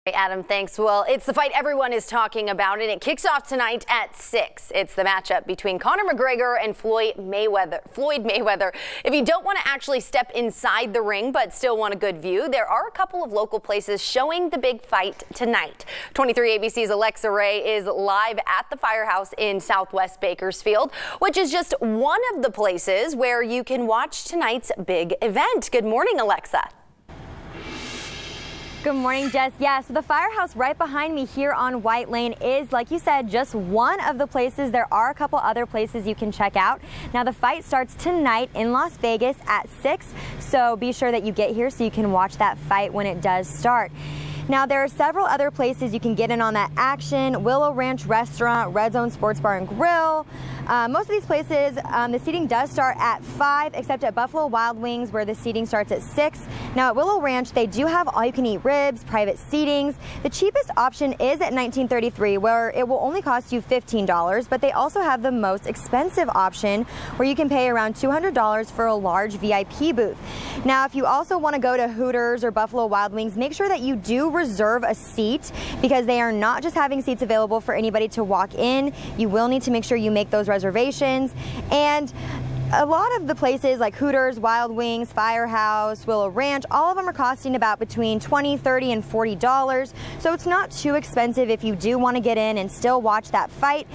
Hey, Adam, thanks. Well, it's the fight everyone is talking about, and it kicks off tonight at 6. It's the matchup between Conor McGregor and Floyd Mayweather. If you don't want to actually step inside the ring but still want a good view, there are a couple of local places showing the big fight tonight. 23 ABC's Alexa Ray is live at the Firehouse in Southwest Bakersfield, which is just one of the places where you can watch tonight's big event. Good morning, Alexa. Good morning, Jess. Yeah, so the Firehouse right behind me here on White Lane is, like you said, just one of the places. There are a couple other places you can check out. Now, the fight starts tonight in Las Vegas at 6, so be sure that you get here so you can watch that fight when it does start. Now, there are several other places you can get in on that action. Willow Ranch Restaurant, Red Zone Sports Bar and Grill. Most of these places, the seating does start at 5, except at Buffalo Wild Wings, where the seating starts at 6. Now, at Willow Ranch, they do have all-you-can-eat ribs, private seatings. The cheapest option is at $19.33, where it will only cost you $15, but they also have the most expensive option, where you can pay around $200 for a large VIP booth. Now, if you also want to go to Hooters or Buffalo Wild Wings, make sure that you do reserve a seat, because they are not just having seats available for anybody to walk in. You will need to make sure you make those reservations. And a lot of the places like Hooters, Wild Wings, Firehouse, Willow Ranch, all of them are costing about between $20, $30, and $40. So it's not too expensive if you do want to get in and still watch that fight.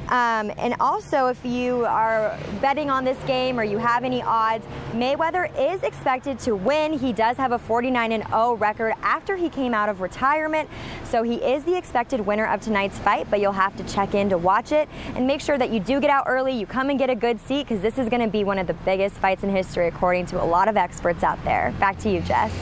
And also, if you are betting on this game or you have any odds, Mayweather is expected to win. He does have a 49-0 record after he came out of retirement. So he is the expected winner of tonight's fight, but you'll have to check in to watch it. And make sure that you do get out early, you come and get a good seat, because this is going to be one of the biggest fights in history, according to a lot of experts out there. Back to you, Jess.